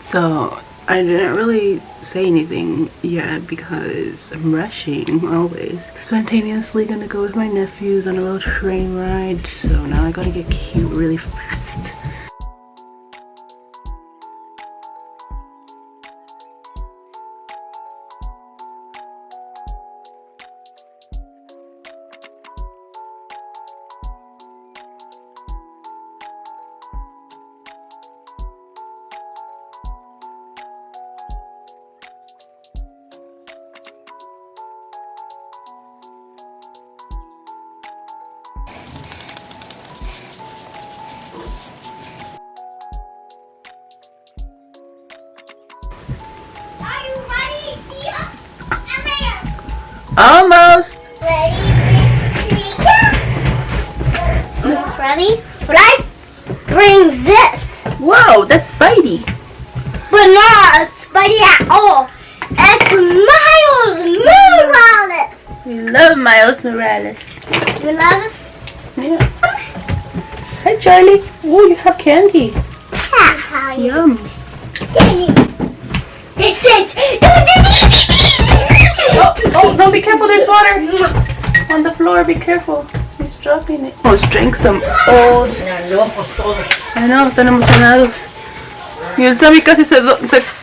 So I didn't really say anything yet because I'm rushing always. Spontaneously gonna go with my nephews on a little train ride. So now I gotta get cute really fast. Almost. Almost ready? But I bring this. Whoa, that's Spidey. But not Spidey at all. It's Miles Morales. We love Miles Morales. You love it? Yeah. Hi, Charlie. Oh, you have candy. How you? Yum. This. Oh, no, be careful. There's water on the floor. Be careful. He's dropping it. Almost drank some old. I know, están emocionados. Y el Sammy casi se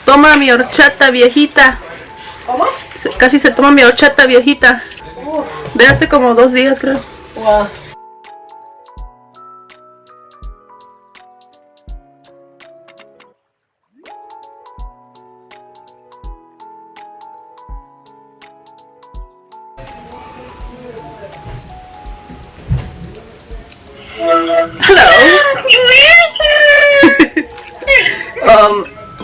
toma mi horchata viejita. ¿Cómo? Casi se toma mi horchata viejita. De hace como 2 días, creo. Wow. Hello.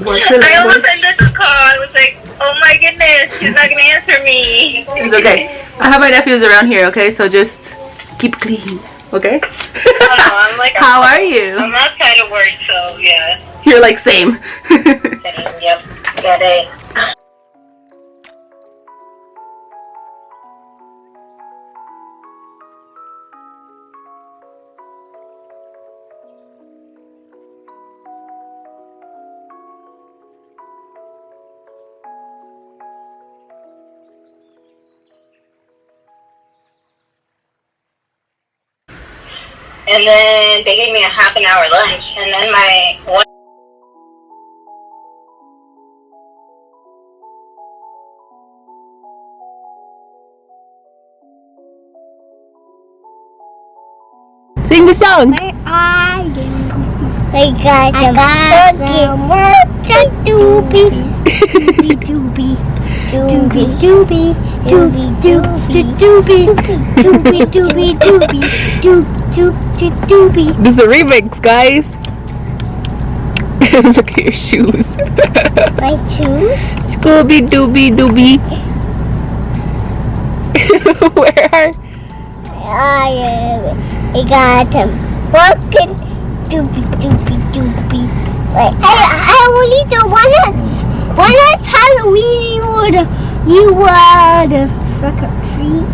What's your I almost ended the call. I was like, oh my goodness, she's not gonna answer me. It's okay. I have my nephews around here, okay? So just keep clean, okay? I'm like, how are you? I'm outside of work, so yeah. You're like same. Yep, got it. And then they gave me a half an hour lunch, and then my one. Sing the song. Where are you? I got some work to do. Doobie. This is a remix, guys. Look at your shoes. My shoes? Scooby Dooby Dooby. Where are? I got them. Walking doobie. Wait, I only do one that's Halloween. You would trick or treat.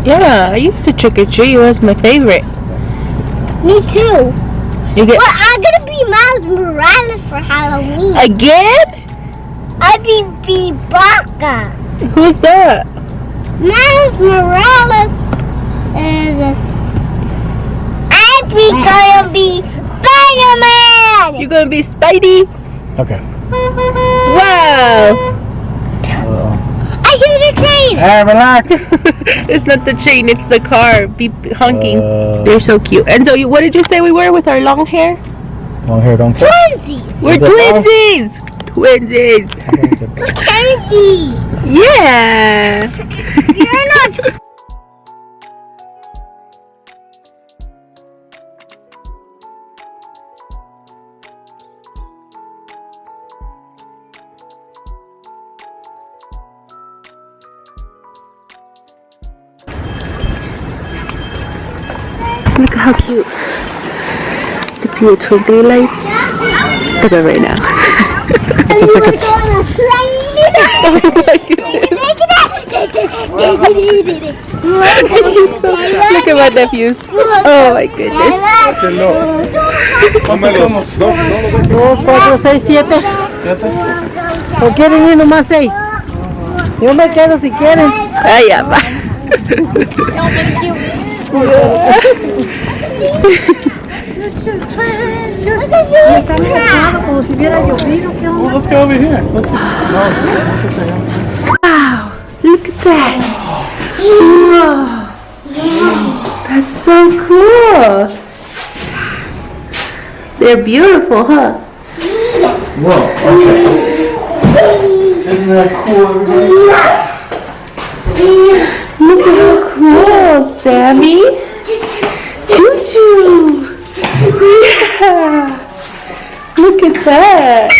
Yeah, I used to trick or treat. It was my favorite. Me too. You get Well, I'm gonna be Miles Morales for Halloween. again? I be Baka. Who's that? Miles Morales is gonna be Spider-Man. You're gonna be Spidey? Okay. Wow! I hear the train. Hey, relax. It's not the train, it's the car beep honking. They're so cute. And so, what did you say we were with our long hair? Long hair, don't care. Twinsies. We're Is it twinsies! Twinsies! Twinsies. Yeah! You're not. Look how cute. You can see the twinkly lights. Stop it right now. And you were going to train. Oh my goodness. Look at my nephews. Oh my goodness. ¿Cuántos somos? 2, 4, 6, 7. ¿O quieren ir nomás 6? Yo me quedo si quieren. Ay, ya va. Como si hubiera llovido. Well, let's go over here. Let's see. Wow, look at that. Whoa. That's so cool. They're beautiful, huh? Whoa, okay. Isn't that cool, everybody? Look at how cool, Sammy. Choo-choo. Yeah. Look at that.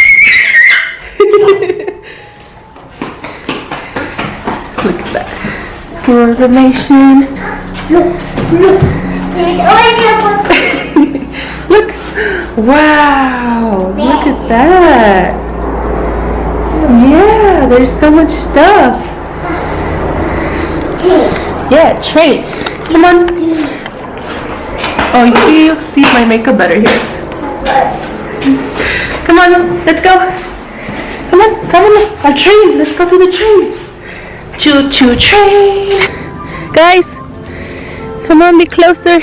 Look at that. More information. Look. Wow. Look at that. Yeah, there's so much stuff. Yeah, train. Come on. Oh, you can see my makeup better here. Come on, let's go. Come on, a train. Let's go to the train. Choo-choo train. Guys, come on, be closer.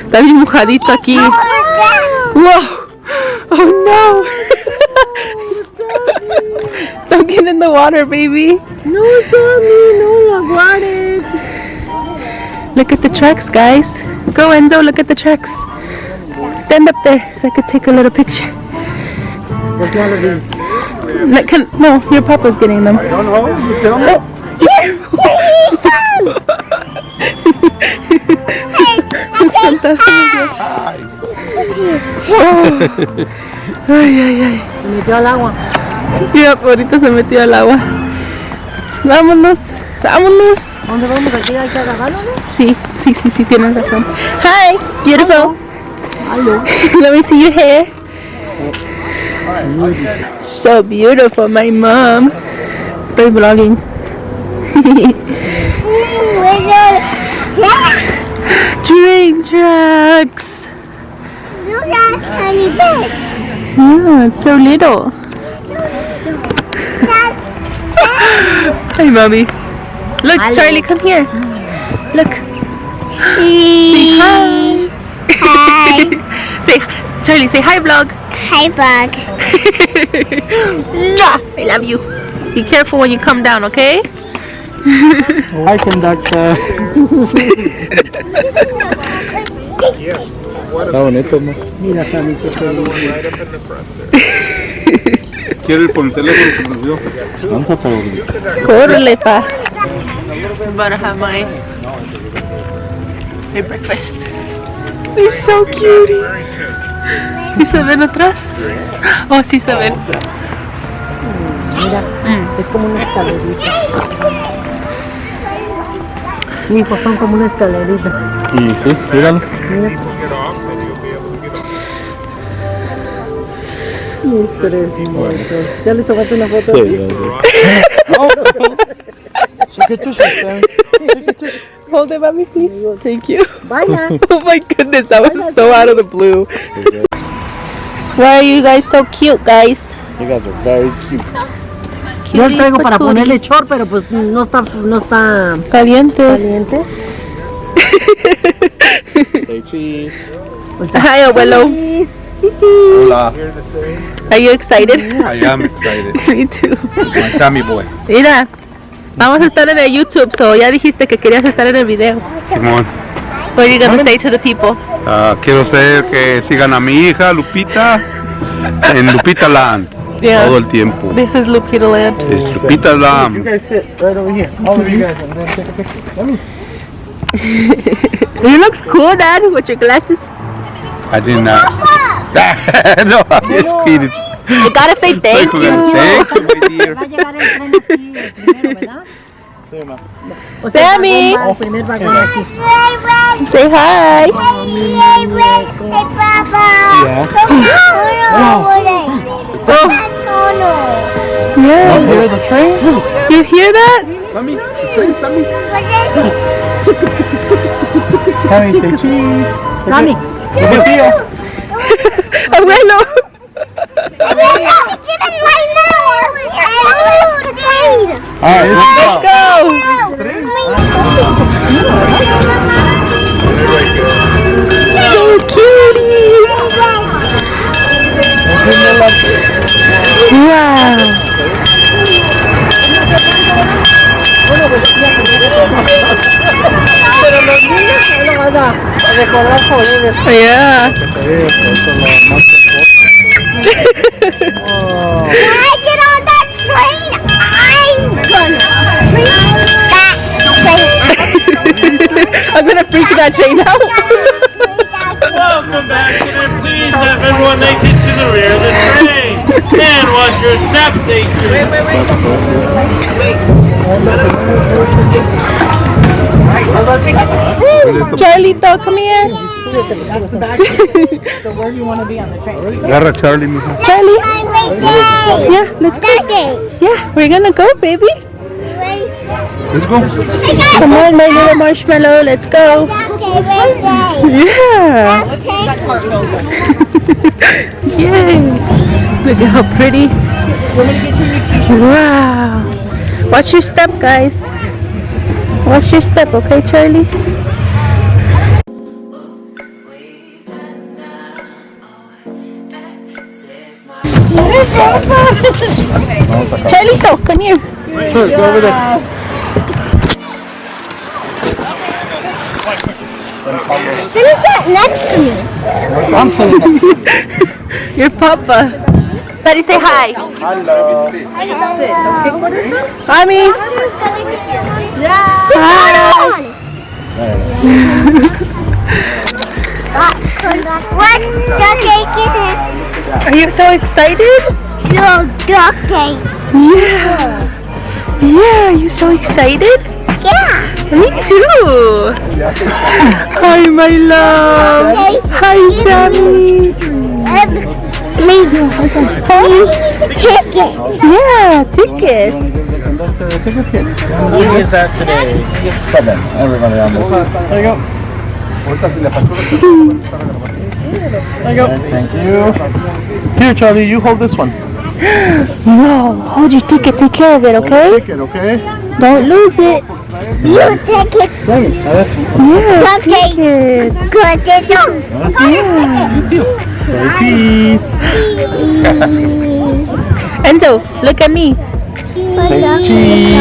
Está bien mojadito aquí. Whoa. Oh no. Don't get in the water, baby. No, Tommy, no, aguarde. Look at the tracks, guys. Go, Enzo, look at the tracks. Stand up there so I could take a little picture. No, your papa's getting them. I don't know. You tell me. Ay, ay, ay. Se metió al agua. Yep, ahorita se metió al agua. Vámonos, vámonos. ¿Dónde vamos? Aquí hay que agarrarlo, ¿no? Sí, tienes razón. Hi, beautiful. Hello. Let me see your hair. So beautiful, my mom. Estoy vlogging. Train tracks. Look at tiny bits. Yeah, it's so little. Hey, mommy. Look, Hello. Charlie, come here. Look. Say hi. Hi. Say, Charlie, say hi, vlog. Hi, bug. Mwah. I love you. Be careful when you come down, okay? Hi, conductor. Está bonito, ¿no? Mira, Sammy, qué feliz. Quiero ir por el teléfono que nos dio. Vamos a por Córrele, pa. I'm about to have my breakfast. They're so cutie. ¿Sí se ven atrás? Oh, sí se ven. Mira, es como una escalerita. Hijos, son como una escalerita. Y sí, míralo. Mira. Mis tres muertos. ¿Ya les tomaste una foto? Sí, aquí? Hold it, mommy, please. Thank you. Vaya. Oh my goodness, that was so out of the blue. Why are you guys so cute, guys? You guys are very cute. Yo Cuties traigo for para ponerle cooties. short, pero pues no está Caliente. caliente. Say cheese. Hi, abuelo. Hola. Are you excited? I am excited. Me too. My Sammy boy. Mira, vamos a estar en el YouTube, so ya dijiste que querías estar en el video. Simón, What are you gonna say to the people? quiero ser que sigan a mi hija Lupita en Lupita Land Yeah. todo el tiempo. This is Lupita Land. Es Lupita You Land. guys sit right over here. All of you guys. I'm going to take a picture. Let me. You look cool, Dad, with your glasses. I didn't ask. No, I'm just kidding. You gotta say thank Thank you. you, my dear. Va a llegar el tren aquí primero, ¿verdad? Sí, ma. O sea, Sammy. el primer vagón aquí. Say hi. Hey, Papa. Yeah. Oh, No. yeah. Hear the train? You hear that? Sammy, say Sammy. Sammy, say cheese. Sammy. Abuelo. Alright, Let's go. So cutie. Wow. Yeah. When I get on that train, I'm gonna freak that train out. I'm gonna freak that train out. Welcome back, and then please have everyone exit to the rear of the train. And watch your step, thank you. Charlito, come here. Agarra a Charlie, mija. Charlie. My birthday. Yeah, let's go. Birthday. Yeah, we're gonna go, baby. Let's go. Come on, my little marshmallow, let's go. Birthday. Yeah. Yay. Look at how pretty. Wow. Watch your step, guys. Watch your step, okay, Charlie? Charlito, come here. Sure, go over there. Who's that next to me? I'm sitting next to you. Your papa. Daddy, say hi. Hello. Mommy. Hi. What duck cake it is? Are you so excited? No, duck cake. Yeah. Yeah, are you so excited? Yeah. Me too. Hi, my love. Hi, Sammy. Tickets. Yeah, tickets. Who is that today? 7. Everybody on this. There you go. There you go. Thank you. Here, Charlie, you hold this one. No, hold your ticket. Take care of it, okay? Take it, okay? Don't lose it. You take it. Yeah, Duck take it. Good enough. Say cheese. Enzo, look at me. Say cheese.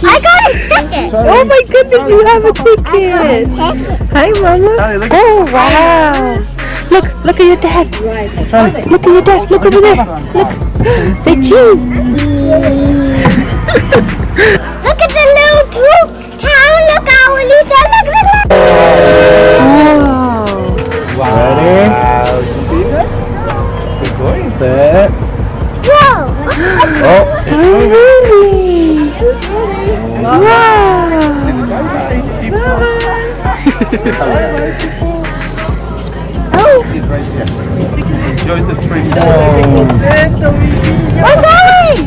I got a ticket. Oh my goodness, you have a ticket. Hi, Mama. Oh, wow. Look at your dad. Look at your dad. Look over there. Look. Say cheese. Look at the little town. Look how little. Look at the Ready? Set. Whoa. Oh. Really? Wow. Enjoy the trip. We're going.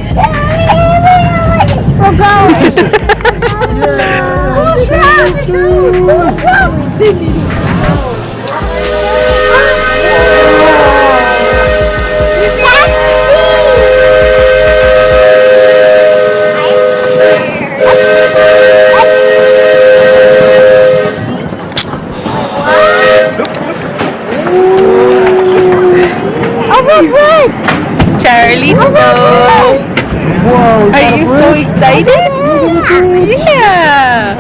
We're Charlie, so Whoa. are you so excited? Yeah.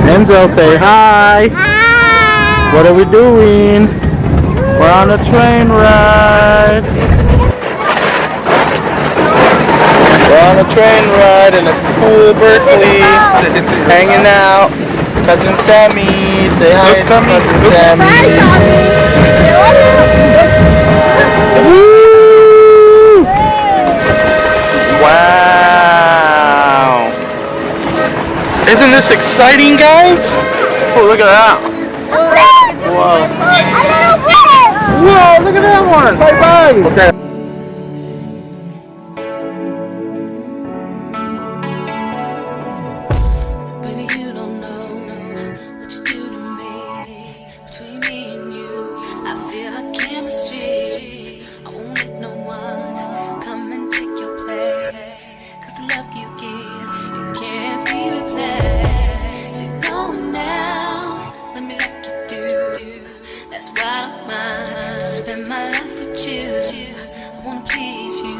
Enzo, say hi. Hi. What are we doing? We're on a train ride. We're on a train ride in a cool Berkeley, hanging out. Cousin Sammy, say hi, Look, Sammy. Cousin Look. Sammy. Woo! Wow! Isn't this exciting, guys? Oh, look at that! Whoa. A little bird. Whoa, look at that one. Bye-bye. Okay. Baby, you don't know what you do to me. Between me and you, I feel like chemistry. I won't let no one come and take your place. 'Cause the love you give, it can't be replaced. See, no one else, let me like you do. That's why I don't mind to spend my life with you. I wanna please you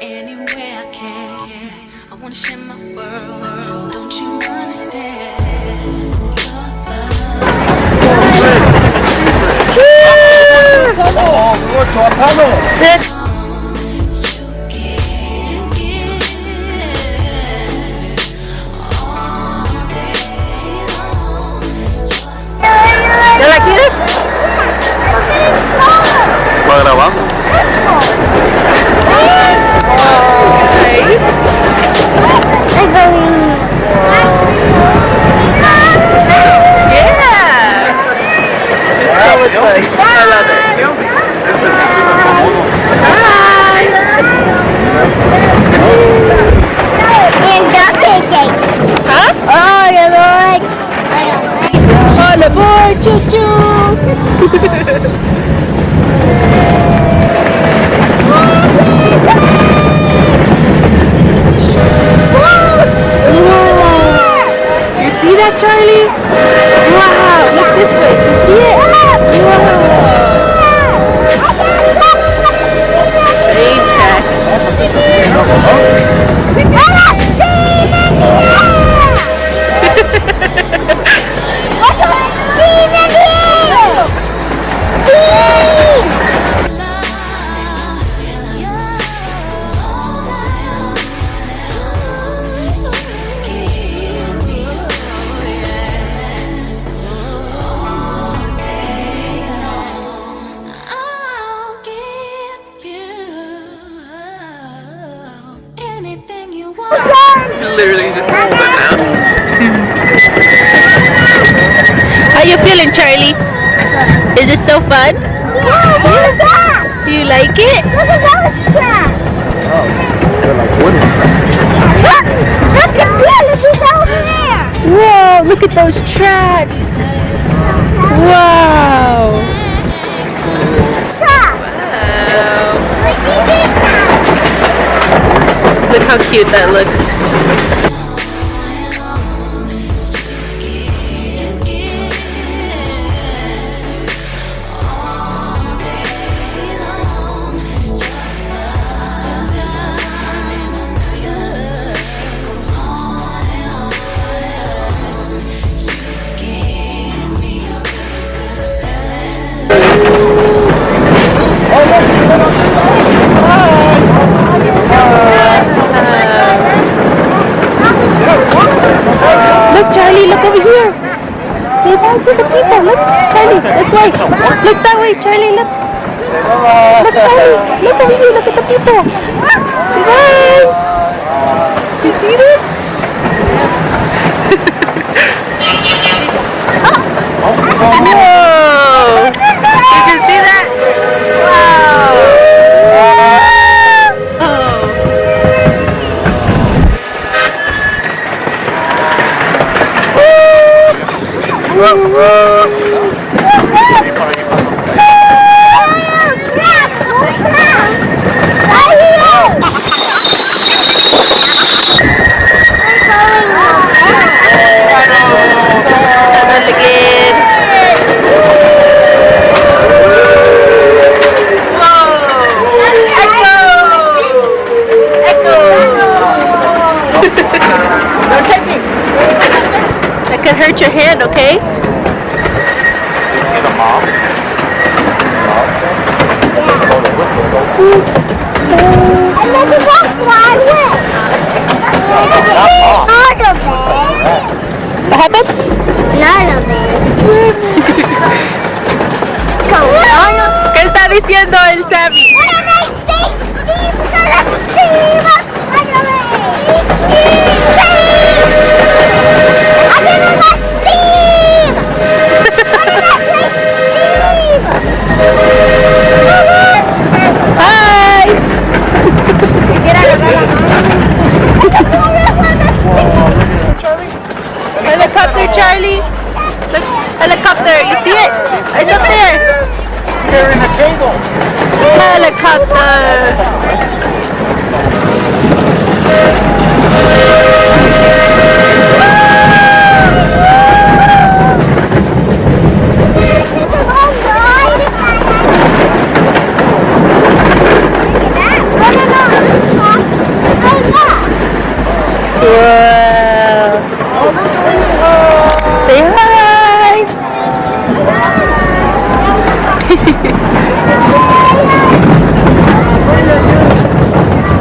in any way I can. I wanna share my world. Don't you understand? Your love. ¿Ya la quieres? ¿Va grabando? And duck cake. Huh? Oh, you like. On the board, choo-choo! You see that, Charlie? Wow! Look this way. You see it? I'll give you anything you want. Literally just sit down. How you feeling, Charlie? Is this so fun? Do you like it? Look at those tracks. They're like wooden. Look at over there. Whoa, look at those tracks. Wow. Look how cute that looks. Look, Charlie, look over here. Say bye to the people. Look, Charlie, this way. Look that way, Charlie, look. Look, Charlie, look over here. Look at the people. Say bye. You see this? Whoa. You can see that? Wow. That could hurt your hand, okay? You see the moss? Oh, the whistle. And look at that fly whip. None of it. What happened? None of it. ¿Qué está diciendo el Sammy? What am I saying? Steve! Steve! Wow. Say hi.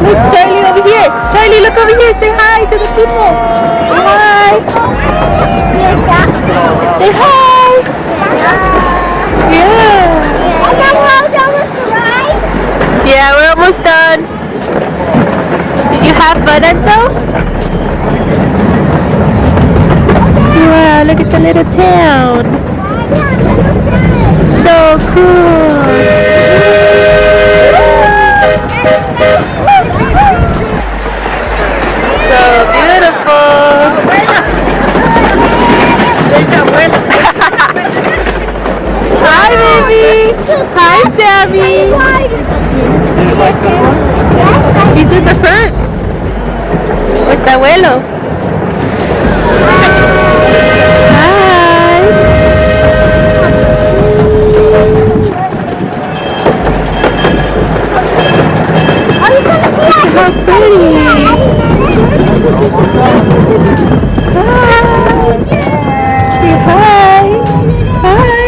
Look, Charlie over here. Charlie, look over here. Say hi to the people. Say hi. Say hi. Yeah. Yeah, we're almost done. Did you have fun, Enzo? Wow, look at the little town. So cool. So beautiful. Hi, baby. Hi, Sammy. He's in the front with the abuelo. How pretty! Say hi! Hi!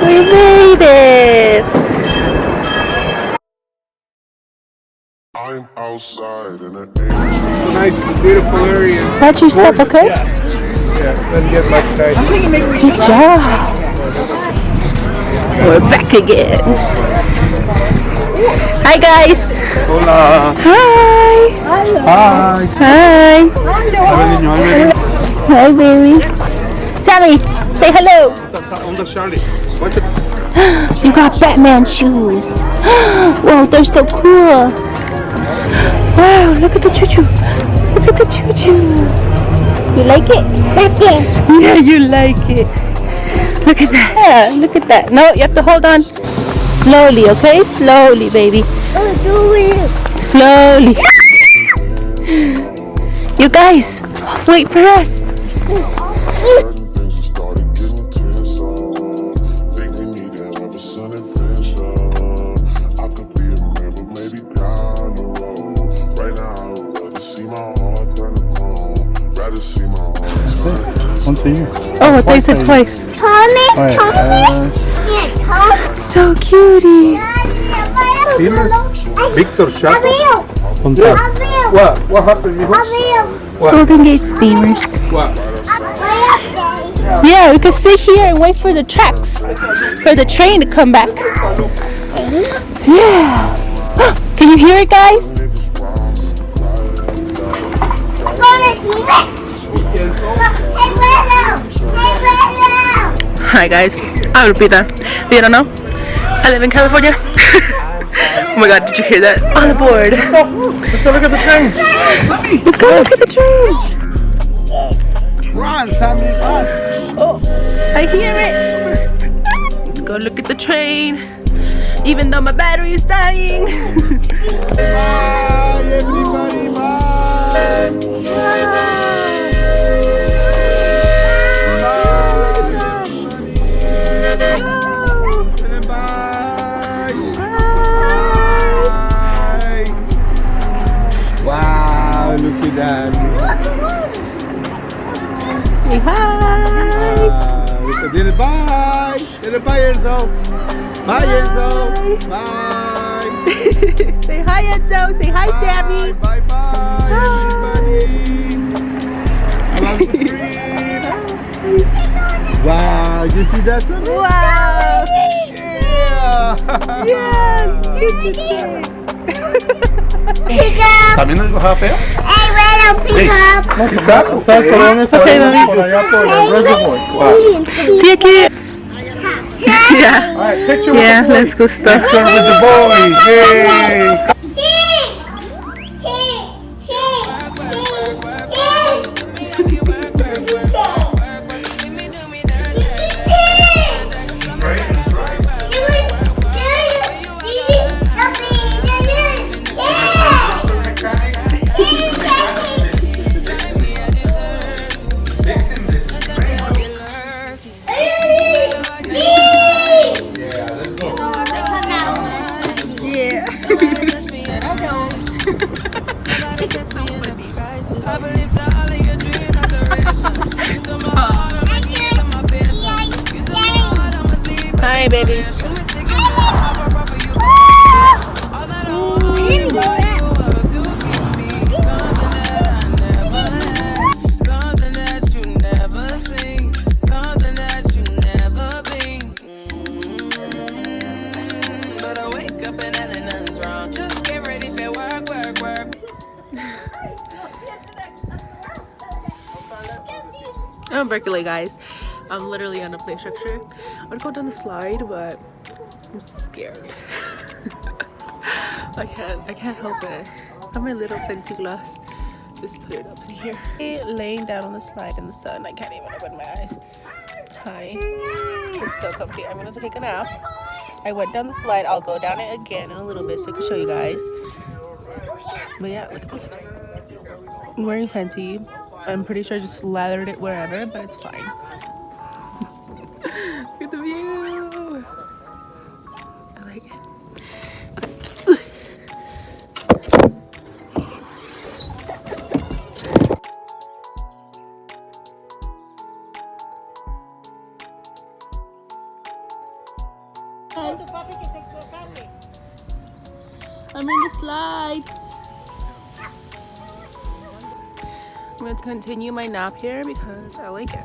We made it! I'm outside in an Nice, beautiful area. Watch your step, okay? Yeah, doesn't get much tight. Good job! We're back again. Hi guys. Hola. Hi. Hi. Hi. Hi baby. Sammy, say hello. Onda Charlie. Watch it. You got Batman shoes. Whoa, they're so cool. Wow, look at the choo-choo. Look at the choo-choo. You like it? Yeah, you like it. Look at that. Yeah, look at that. No, you have to hold on. Slowly, okay? Slowly, baby. Slowly. You guys, wait for us. certain things that started getting pissed off. Think we need to have a son and friends I could be a man, but maybe down the road. Right now, I would rather see my heart turn to chrome. Rather see my heart turn. Once a year. Oh, they said twice. So cutie. Victor Chaco. What happened, mijo? Golden Gate steamers. What? Yeah, we could sit here and wait for the tracks, for the train to come back. Yeah. Can you hear it, guys? Hi guys, I'm Lupita. If you don't know, I live in California. Oh my god, did you hear that? On the board. Let's go look at the train. Let's go look at the train. Run, Sammy, run. Oh, I hear it. Let's go look at the train. Even though my battery is dying. Bye, everybody, bye. Wow, look at that. Say hi. Look at it. Bye. Say bye, Enzo. Bye, Enzo. Bye. Say hi, Enzo. Say hi, Sammy. Bye, bye, everybody. Have a good trip. Wow, you see that, Sammy? Wow. Yeah. Yeah. Choo-choo-choo. ¿También nos bajaba feo? ¿Sabes por dónde se Okay, va? mami. Por allá por el reservoir. See you, kid. Yeah. All right, picture with Yeah, the boys. let's go stop. Picture with the boys. Yay. Hey, babies. I'm Berkeley, guys. I'm literally on a play structure. I would go down the slide, but I'm scared. I can't help it. I have my little fancy glass. Just put it up in here. Laying down on the slide in the sun. I can't even open my eyes. Hi. It's so comfy. I'm gonna take a nap. I went down the slide. I'll go down it again in a little bit so I can show you guys. But yeah, look at my lips. I'm wearing fancy. I'm pretty sure I just slathered it wherever, but it's fine. Look at the view. I like it. I'm in the slide. I'm going to continue my nap here because I like it.